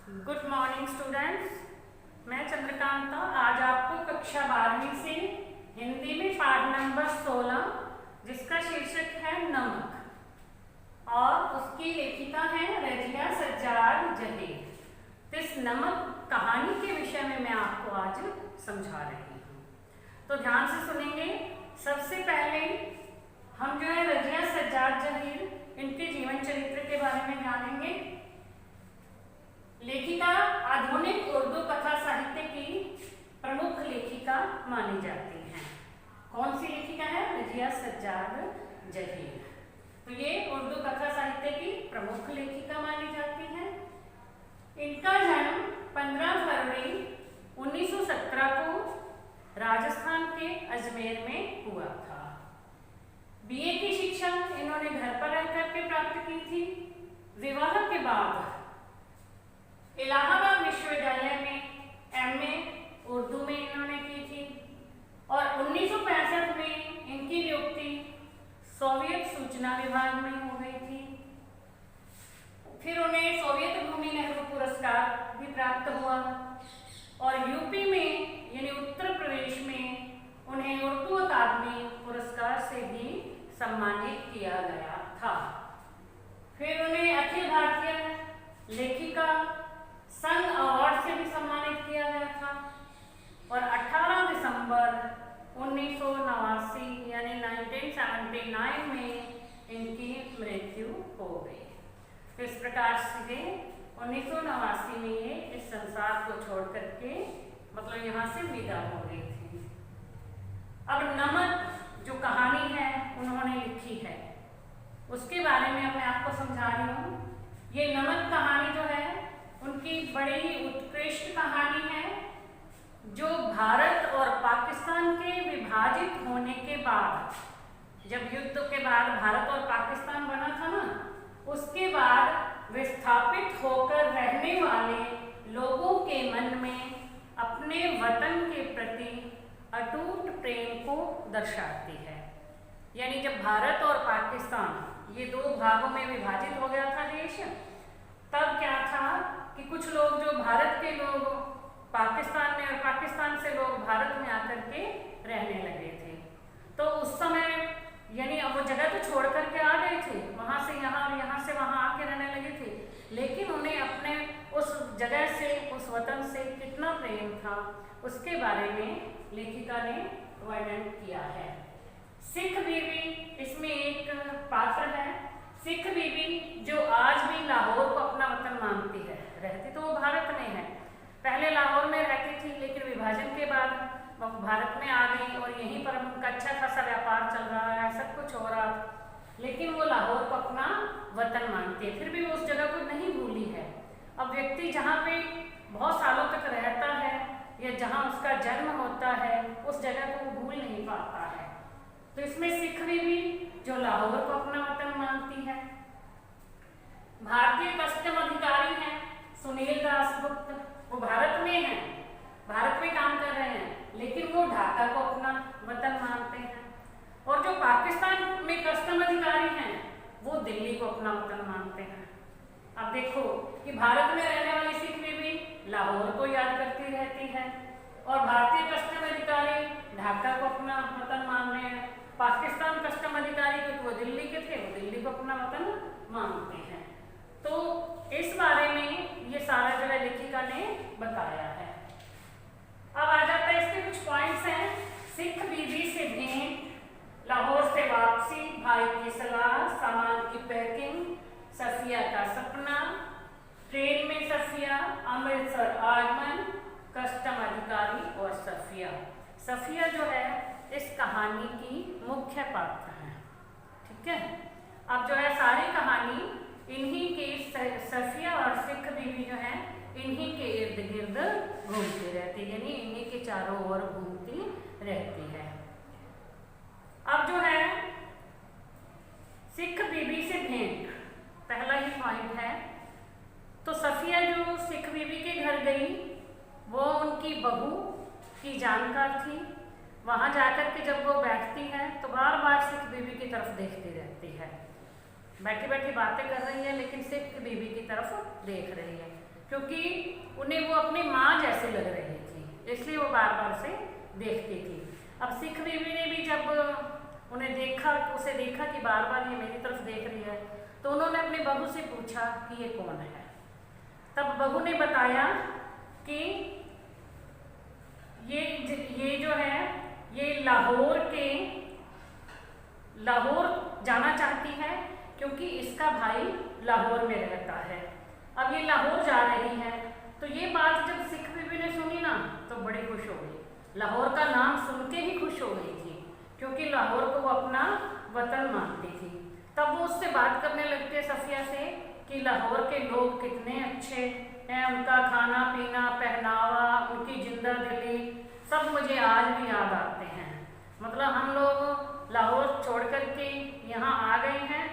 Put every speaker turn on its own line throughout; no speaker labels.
Good morning students, मैं चंद्रकांता आज आपको कक्षा 12वीं से हिंदी में पाठ नंबर 16 जिसका शीर्षक है नमक और उसकी लेखिका है रजिया सज्जाद जहीर। तो इस नमक कहानी के विषय में मैं आपको आज समझा रही हूँ, तो ध्यान से सुनेंगे। सबसे पहले हम जो है रजिया सज्जाद जहीर इनके जीवन चरित्र के बारे में जानेंगे। लेखिका आधुनिक उर्दू कथा साहित्य की प्रमुख लेखिका मानी जाती हैं। कौन सी लेखिका है? रजिया सज्जाद जहीर। तो ये उर्दू कथा साहित्य की प्रमुख लेखिका मानी जाती हैं। इनका जन्म 15 फरवरी 1917 को राजस्थान के अजमेर में हुआ था। बीए की शिक्षा इन्होंने घर पर रहकर के प्राप्त की थी। विवाह के बाद इलाहाबाद विश्वविद्यालय में एमए उर्दू में इन्होंने की थी और 1965 में इनकी नियुक्ति सोवियत सूचना विभाग में हो गई थी। फिर उन्हें सोवियत भूमि नेहरू पुरस्कार भी प्राप्त हुआ और यूपी में यानी उत्तर प्रदेश में उन्हें उर्दू अकादमी पुरस्कार से भी सम्मानित किया गया था। फिर उन्हें अखिल भारतीय लेखिका संघ अवार्ड से भी सम्मानित किया गया था और 18 दिसंबर 1989 यानी 1979 में इनकी मृत्यु हो गई। इस प्रकार से 1989 में ये इस संसार को छोड़ करके मतलब यहाँ से विदा हो गई थी। अब नमक जो कहानी है उन्होंने लिखी है उसके बारे में मैं आपको समझा रही हूँ। ये नमक कहानी जो है उनकी बड़ी उत्कृष्ट कहानी है जो भारत और पाकिस्तान के विभाजित होने के बाद, जब युद्ध के बाद भारत और पाकिस्तान बना था ना, उसके बाद विस्थापित होकर रहने वाले लोगों के मन में अपने वतन के प्रति अटूट प्रेम को दर्शाती है। यानी जब भारत और पाकिस्तान ये दो भागों में विभाजित हो गया था देश, तब क्या था कि कुछ लोग जो भारत के लोग पाकिस्तान में और पाकिस्तान से लोग भारत में आकर के रहने लगे थे। तो उस समय यानी अब वो जगह तो छोड़ करके आ गए थे, वहाँ से यहाँ और यहाँ से वहाँ आके रहने लगे थे, लेकिन उन्हें अपने उस जगह से उस वतन से कितना प्रेम था उसके बारे में लेखिका ने वर्णन किया है। सिख बीबी इसमें एक पात्र है। सिख बीबी जो आज भी लाहौर को अपना वतन मानती है, रहती तो वो भारत में है, पहले लाहौर में रहती थी लेकिन विभाजन के बाद वो भारत में आ गई और यहीं पर उनका अच्छा खासा व्यापार चल रहा है, सब कुछ हो रहा, लेकिन वो लाहौर को अपना वतन मानती है। फिर भी वो उस जगह को नहीं भूली है। अब व्यक्ति जहाँ पे बहुत सालों तक रहता है या जहाँ उसका जन्म होता है उस जगह को वो भूल नहीं पाता है। तो इसमें सिख बीबी जो लाहौर को अपना वतन मानती है। भारतीय कस्टम अधिकारी हैं सुनील दासगुप्त, वो भारत में हैं, भारत में काम कर रहे हैं, लेकिन वो ढाका को अपना वतन मानते हैं। और जो पाकिस्तान में कस्टम अधिकारी हैं वो दिल्ली को अपना वतन मानते हैं। अब देखो कि भारत में रहने वाली सिख बीबी लाहौर को याद करती रहती है और भारतीय कस्टम अधिकारी ढाका को अपना वतन मान रहे हैं। पाकिस्तान कस्टम अधिकारी क्योंकि वो दिल्ली के थे, वो दिल्ली को अपना वतन मानते हैं। तो इस बारे में ये सारा जो है लेखिका ने बताया है। अब आ जाता है इसके कुछ पॉइंट्स हैं। सिख बीबी से भेंट, लाहौर से वापसी, भाई की सलाह, सामान की पैकिंग, सफिया का सपना, ट्रेन में सफिया, अमृतसर आगमन, कस्टम अधिकारी और सफिया। सफिया जो है इस कहानी की मुख्य पात्र है। ठीक है, अब जो है सारी कहानी इन्हीं के सफिया और सिख बीबी जो है इन्हीं के इर्द गिर्द घूमती रहती है, यानी इन्हीं के चारों ओर घूमती रहती है। अब जो है सिख बीबी से भेंट पहला ही पॉइंट है। तो सफिया जो सिख बीबी के घर गई वो उनकी बहू की जानकार थी। वहाँ जाकर के जब वो बैठती है तो बार बार सिख बीबी की तरफ देखती रहती है, बैठी बैठी बातें कर रही है लेकिन सिख बीबी की तरफ देख रही है। क्योंकि उन्हें वो अपनी माँ जैसे लग रही थी, इसलिए वो बार बार से देखती थी। अब सिख बीवी ने भी जब उसे देखा कि बार बार ये मेरी तरफ देख रही है, तो उन्होंने अपनी बहू से पूछा कि ये कौन है। तब बहू ने बताया कि ये जो है ये लाहौर जाना चाहती है, क्योंकि इसका भाई लाहौर में रहता है। अब ये लाहौर जा रही है, तो ये बात जब सिख बीबी ने सुनी ना तो बड़ी खुश हो गई। लाहौर का नाम सुन के ही खुश हो गई थी, क्योंकि लाहौर को वो अपना वतन मानती थी। तब वो उससे बात करने लगते सफिया से कि लाहौर के लोग कितने अच्छे हैं, उनका खाना पीना पहनावा, उनकी जिंदा दिली सब मुझे आज भी याद आते हैं। मतलब हम लोग लाहौर छोड़ कर के यहाँ आ गए हैं,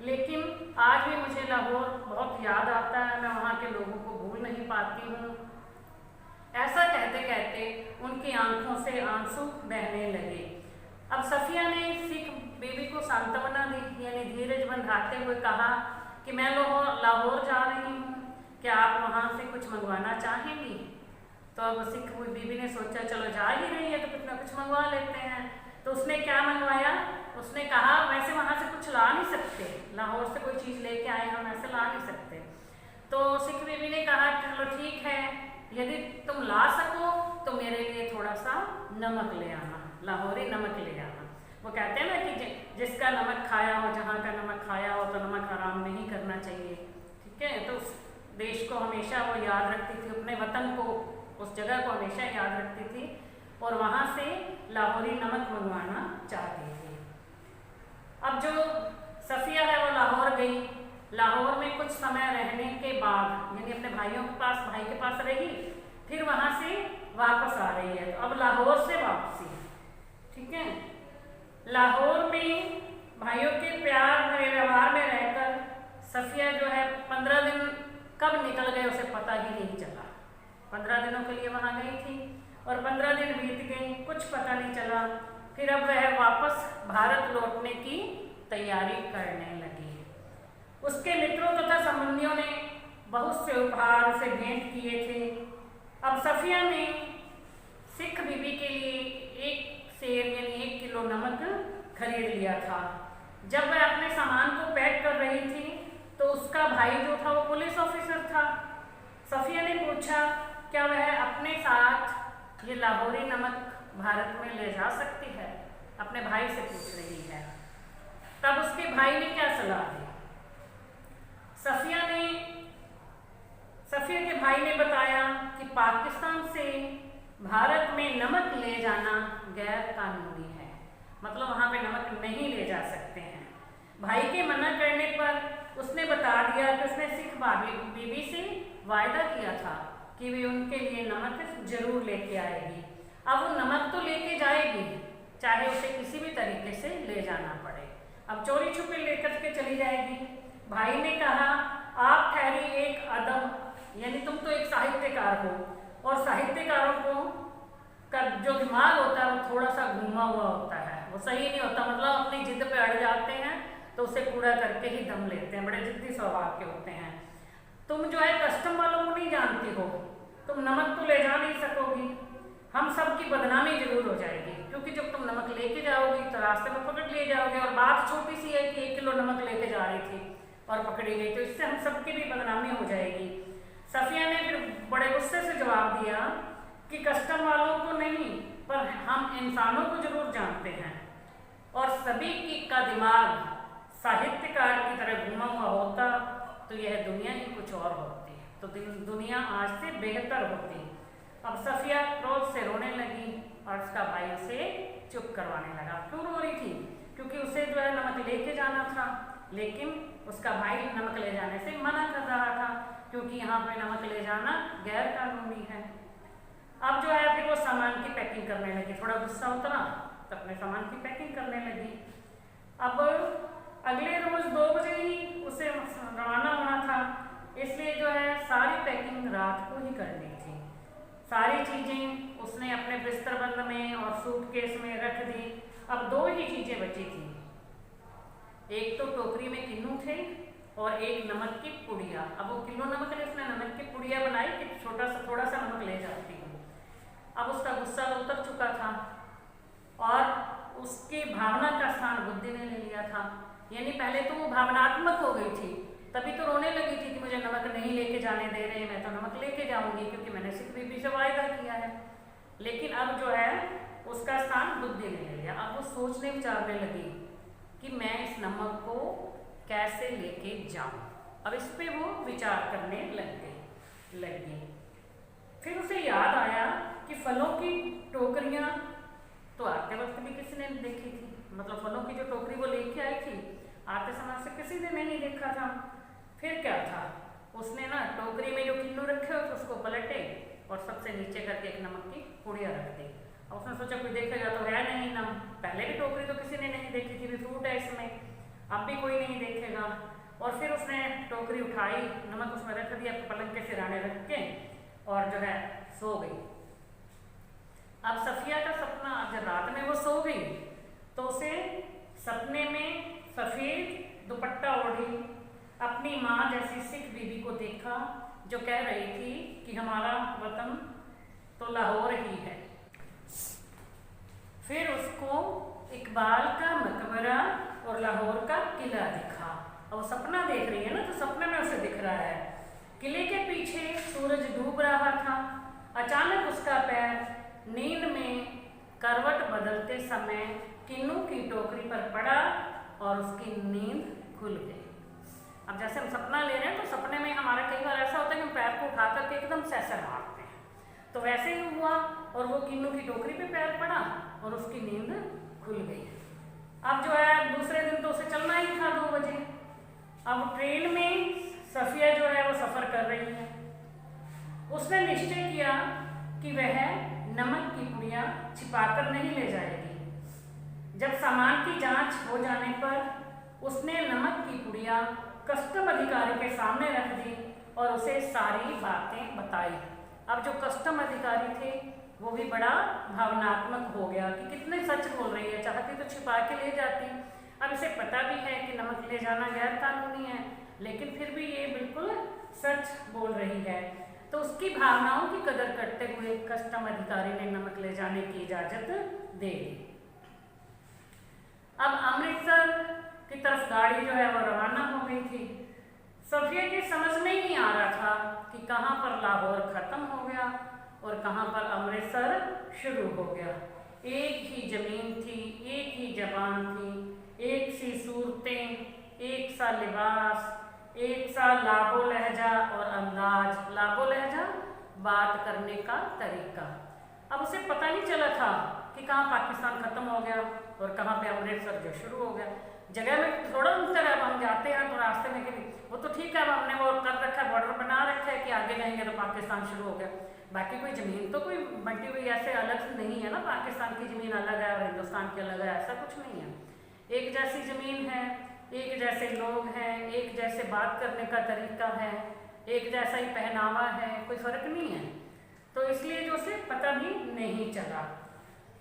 लेकिन आज भी मुझे लाहौर बहुत याद आता है, मैं वहाँ के लोगों को भूल नहीं पाती हूँ। ऐसा कहते कहते उनकी आंखों से आंसू बहने लगे। अब सफिया ने सिख बीबी को सांत्वना दी, यानी धीरज बंधाते हुए कहा कि मैं लाहौर जा रही हूँ, क्या आप वहाँ से कुछ मंगवाना चाहेंगी। तो अब सिख बीबी ने सोचा चलो जा ही रही है तो कुछ ना कुछ मंगवा लेते हैं। तो उसने क्या मंगवाया, उसने कहा वैसे वहाँ से कुछ ला नहीं सकते, लाहौर से कोई चीज़ लेके आए हम ऐसे ला नहीं सकते। तो सिख बीबी ने कहा चलो ठीक है, यदि तुम ला सको तो मेरे लिए थोड़ा सा नमक ले आना, लाहौरी नमक ले आना। वो कहते हैं ना कि जिसका नमक खाया हो, जहाँ का नमक खाया हो, तो नमक हराम नहीं करना चाहिए। ठीक है, तो उस देश को हमेशा वो याद रखती थी, अपने वतन को, उस जगह को हमेशा याद रखती थी और वहाँ से लाहौरी नमक मंगवाना चाहती थी। अब जो सफिया है वो लाहौर गई। लाहौर में कुछ समय रहने के बाद, यानी अपने भाई के पास रही, फिर वहाँ से वापस आ रही है। अब लाहौर से वापसी, ठीक है, लाहौर में भाइयों के प्यार व्यवहार में रहकर सफिया जो है 15 दिन कब निकल गए उसे पता ही नहीं चला। 15 दिनों के लिए वहाँ गई थी और 15 दिन बीत गए, कुछ पता नहीं चला। फिर अब वह वापस भारत लौटने की तैयारी करने लगी। उसके मित्रों तथा संबंधियों ने बहुत से उपहार से भेंट किए थे। अब सफिया ने सिख बीबी के लिए 1 सेर यानी 1 किलो नमक खरीद लिया था। जब वह अपने सामान को पैक कर रही थी तो उसका भाई जो था वो पुलिस ऑफिसर था। सफिया ने पूछा क्या वह अपने साथ ये लाहौरी नमक भारत में ले जा सकती है, अपने भाई से पूछ रही है। तब उसके भाई ने क्या सलाह दी, सफिया के भाई ने बताया कि पाकिस्तान से भारत में नमक ले जाना गैर कानूनी है, मतलब वहाँ पे नमक नहीं ले जा सकते हैं। भाई के मना करने पर उसने बता दिया कि उसने सिख बीबी से वायदा किया था कि वे उनके लिए नमक जरूर लेके आएगी। अब वो नमक तो लेके जाएगी, चाहे उसे किसी भी तरीके से ले जाना पड़े। अब चोरी छुपे लेकर के चली जाएगी। भाई ने कहा आप ठहरी एक अदब, यानी तुम तो एक साहित्यकार हो और साहित्यकारों को का जो दिमाग होता है वो थोड़ा सा घूमा हुआ होता है, वो सही नहीं होता, मतलब अपनी जिद पे अड़ जाते हैं तो उसे पूरा करके ही दम लेते हैं, बड़े जिद्दी स्वभाव के होते हैं। तुम जो है कस्टम वालों को नहीं जानती हो, तुम नमक तो ले जा नहीं सकोगी, हम सब की बदनामी जरूर हो जाएगी, क्योंकि जब तुम नमक लेके जाओगी तो रास्ते में पकड़ लिए जाओगे। और बात छोटी सी है कि 1 किलो नमक लेके जा रही थी और पकड़ी गई, तो इससे हम सबकी भी बदनामी हो जाएगी। सफिया ने फिर बड़े गुस्से से जवाब दिया कि कस्टम वालों को नहीं, पर हम इंसानों को जरूर जानते हैं और सभी का दिमाग साहित्यकार की तरह घुमा हुआ होता तो यह दुनिया ही कुछ और होती, तो दुनिया आज से बेहतर होती। अब सफिया क्रोध से रोने लगी और उसका भाई उसे चुप करवाने लगा। क्यों रो रही थी, क्योंकि उसे जो है नमक लेके जाना था, लेकिन उसका भाई नमक ले जाने से मना कर रहा था, क्योंकि यहाँ पे नमक ले जाना गैर कानूनी है। अब जो है फिर वो सामान की पैकिंग करने लगी, थोड़ा गुस्सा उतरा तो अपने सामान की पैकिंग करने लगी। अब अगले रोज 2 बजे ही उसे रवाना होना था, इसलिए जो है सारी पैकिंग रात को ही करनी थी। सारी चीज़ें उसने अपने बिस्तर बंद में और सूटकेस में रख दी। अब 2 ही चीज़ें बची थी, एक तो टोकरी में किन्नू थे और एक नमक की पुड़िया। अब वो किलो नमक ने उसने नमक की पुड़िया बनाई कि छोटा सा थोड़ा सा नमक ले जाती हूँ। अब उसका गुस्सा उतर चुका था और उसकी भावना का स्थान बुद्धि ने ले लिया था। यानी पहले तो वो भावनात्मक हो गई थी, तभी तो रोने लगी थी कि मुझे नमक नहीं लेके जाने दे रहे, मैं तो नमक लेके जाऊंगी क्योंकि मैंने सिख बीबी से वायदा किया है। लेकिन अब जो है उसका स्थान बुद्धि ने ले लिया। अब वो सोचने विचारने लगी कि मैं इस नमक को कैसे लेके जाऊं। अब इस पे वो विचार करने लग गई। फिर उसे याद आया कि फलों की टोकरियां तो आते वक्त भी किसी ने देखी थी, मतलब फलों की जो टोकरी वो लेके आई थी आते समय से किसी ने नहीं देखा था। फिर क्या था, उसने ना टोकरी में जो किन्नू रखे हो तो उसको पलटे और सबसे नीचे करके एक नमक की पुड़िया रख दी। अब उसने सोचा कोई देखेगा तो है नहीं ना, पहले भी टोकरी तो किसी ने नहीं देखी थी, भी फ्रूट है इसमें, अब भी कोई नहीं देखेगा। और फिर उसने टोकरी उठाई, नमक उसमें रख दिया, पलंग के सिराने रख के और जो है सो गई। अब सफिया का सपना, जब रात में वो सो गई तो उसे सपने में सफेद दुपट्टा ओढ़ी अपनी माँ जैसी सिख बीबी को देखा जो कह रही थी कि हमारा वतन तो लाहौर ही है। फिर उसको इकबाल का मकबरा और लाहौर का किला दिखा। अब वो सपना देख रही है ना, तो सपने में उसे दिख रहा है किले के पीछे सूरज डूब रहा था। अचानक उसका पैर नींद में करवट बदलते समय किन्नू की टोकरी पर पड़ा और उसकी नींद खुल गई। अब जैसे हम सपना ले रहे हैं तो सपने में हमारा कई बार ऐसा होता है कि हम पैर को उठा करके एकदम से ऐसे मारते हैं, तो वैसे ही हुआ और वो किन्नू की टोकरी पे पैर पड़ा और उसकी नींद खुल गई। अब जो है दूसरे दिन तो उसे चलना ही था 2 बजे। अब ट्रेन में सफिया जो है वो सफर कर रही है। उसने निश्चय किया कि वह नमक की पुड़िया छिपाकर नहीं ले जाएगी। जब सामान की जांच हो जाने पर उसने नमक की पुड़िया कस्टम अधिकारी के सामने रख दी और उसे सारी बातें बताई। अब जो कस्टम अधिकारी थे वो भी बड़ा भावनात्मक हो गया कि कितने सच बोल रही है, चाहती तो छिपा के ले जाती। अब इसे पता भी है कि नमक ले जाना गैर कानूनी है, लेकिन फिर भी ये बिल्कुल सच बोल रही है। तो उसकी भावनाओं की कदर करते हुए कस्टम अधिकारी ने नमक ले जाने की इजाजत दे दी। अब अमृतसर की तरफ गाड़ी जो है वो रवाना हो गई थी। सफिया के समझ में ही नहीं आ रहा था कि कहाँ पर लाहौर खत्म हो गया और कहाँ पर अमृतसर शुरू हो गया। एक ही जमीन थी, एक ही जबान थी, एक सी सूरतें, एक सा लिबास, एक सा लाबो लहजा और अंदाज। लाबो लहजा बात करने का तरीका। अब उसे पता नहीं चला था कि कहाँ पाकिस्तान खत्म हो गया और कहाँ पे अमृतसर जो शुरू हो गया। जगह में थोड़ा अंतर है, अब हम जाते हैं तो रास्ते में कि वो तो ठीक है, अब हमने वो कर रखा है, बॉर्डर बना रखा है कि आगे जाएंगे तो पाकिस्तान शुरू हो गया। बाकी कोई ज़मीन तो कोई बंटी हुई ऐसे अलग नहीं है ना, पाकिस्तान की ज़मीन अलग है और हिंदुस्तान की अलग है, ऐसा कुछ नहीं है। एक जैसी ज़मीन है, एक जैसे लोग हैं, एक जैसे बात करने का तरीका है, एक जैसा ही पहनावा है, कोई फ़र्क नहीं है। तो इसलिए जो उसे पता भी नहीं चला।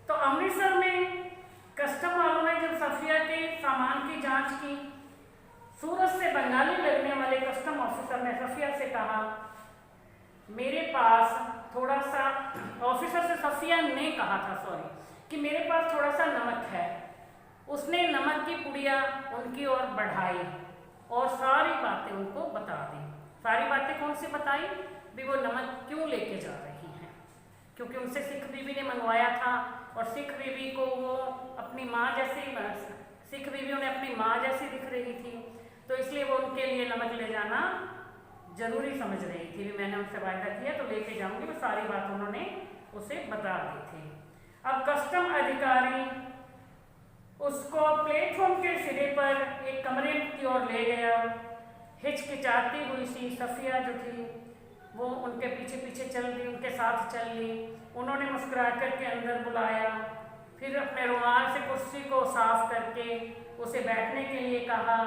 तो अमृतसर में कस्टम वालों ने जब सफिया के सामान की जांच की, सूरत से बंगाली लगने वाले कस्टम ऑफिसर ने सफिया से कहा, मेरे पास थोड़ा सा, ऑफिसर से सफिया ने कहा था कि मेरे पास थोड़ा सा नमक है। उसने नमक की पुड़िया उनकी ओर बढ़ाई और सारी बातें उनको बता दी। सारी बातें कौन सी बताई भी, वो नमक क्यों लेके जा रही हैं, क्योंकि उनसे सिख बीबी ने मंगवाया था और सिख बीबी को वो अपनी माँ जैसी, सिख बीबी उन्हें अपनी माँ जैसी दिख रही थी, तो इसलिए वो उनके लिए नमक ले जाना जरूरी समझ रही थी। भी मैंने उनसे वायदा किया तो लेके जाऊंगी, वो सारी बात उन्होंने उसे बता दी थी। अब कस्टम अधिकारी उसको प्लेटफॉर्म के सिरे पर एक कमरे की ओर ले गया। हिचकिचाती हुई सी सफिया जो थी वो उनके पीछे पीछे चल ली, उनके साथ चल ली। उन्होंने मुस्कुरा कर के अंदर बुलाया, फिर अपने रुमाल से कुर्सी को साफ करके उसे बैठने के लिए कहा।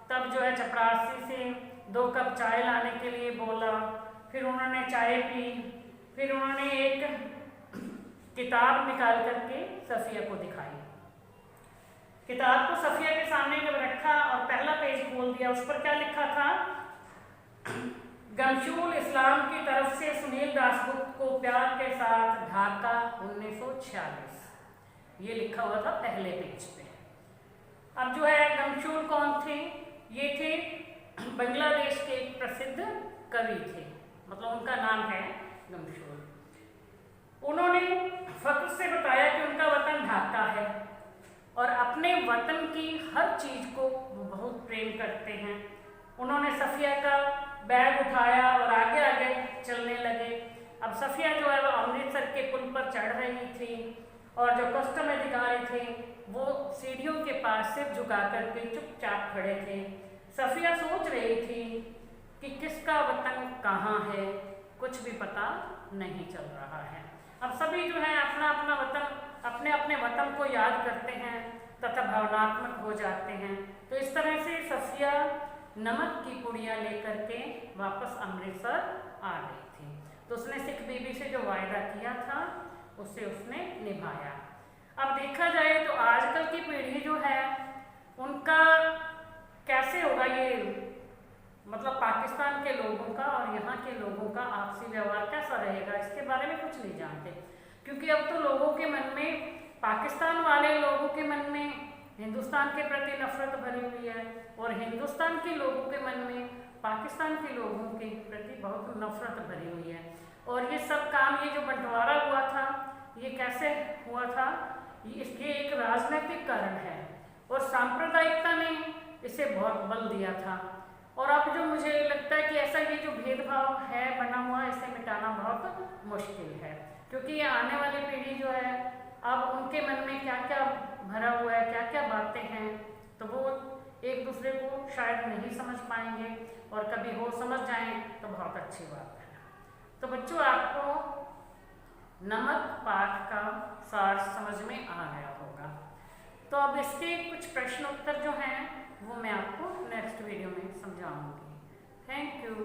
तब जो है चपरासी से 2 कप चाय लाने के लिए बोला। फिर उन्होंने चाय पी। फिर उन्होंने एक किताब निकाल करके सफिया को दिखाई। किताब को सफिया के सामने जब रखा और पहला पेज खोल दिया, उस पर क्या लिखा था? गमशूल इस्लाम की तरफ से सुनील दासगुप्त को प्यार के साथ, ढाका 1946, ये लिखा हुआ था पहले पेज पे। अब जो है गमशूल कौन थे? ये थे बांग्लादेश के एक प्रसिद्ध कवि थे, मतलब उनका नाम है गमशूल। उन्होंने फख्र से बताया कि उनका वतन ढाका है और अपने वतन की हर चीज को वो बहुत प्रेम करते हैं। उन्होंने सफिया का बैग उठाया और आगे आगे चलने लगे। अब सफिया जो है वो अमृतसर के पुल पर चढ़ रही थी और जो कस्टम अधिकारी थे वो सीढ़ियों के पास सिर झुका करके चुपचाप खड़े थे। सफिया सोच रही थी कि किसका वतन कहाँ है, कुछ भी पता नहीं चल रहा है। अब सभी जो है अपना अपना वतन, अपने अपने वतन को याद करते हैं तथा भावनात्मक हो जाते हैं। तो इस तरह से सफिया नमक की पुड़िया लेकर के वापस अमृतसर आ गई थी। तो उसने सिख बीबी से जो वायदा किया था उसे उसने निभाया। अब देखा जाए तो आजकल की पीढ़ी जो है उनका कैसे होगा ये, मतलब पाकिस्तान के लोगों का और यहाँ के लोगों का आपसी व्यवहार कैसा रहेगा, इसके बारे में कुछ नहीं जानते। क्योंकि अब तो लोगों के मन में, पाकिस्तान वाले लोगों के मन में हिंदुस्तान के प्रति नफरत भरी हुई है और हिंदुस्तान के लोगों के मन में पाकिस्तान के लोगों के प्रति बहुत नफरत भरी हुई है। और ये सब काम, ये जो बंटवारा हुआ था, ये कैसे हुआ था? इसके एक राजनीतिक कारण है और सांप्रदायिकता ने इसे बहुत बल दिया था। और अब जो मुझे लगता है कि ऐसा ये जो भेदभाव है बना हुआ, इसे मिटाना बहुत मुश्किल है। क्योंकि ये आने वाली पीढ़ी जो है अब उनके मन में क्या क्या भरा हुआ है, क्या क्या बातें हैं, तो वो एक दूसरे को शायद नहीं समझ पाएंगे और कभी वो समझ जाएं तो बहुत अच्छी बात है। तो बच्चों, आपको नमक पाठ का सार समझ में आ गया होगा। तो अब इसके कुछ प्रश्न उत्तर जो हैं वो मैं आपको नेक्स्ट वीडियो में समझाऊंगी। Thank you.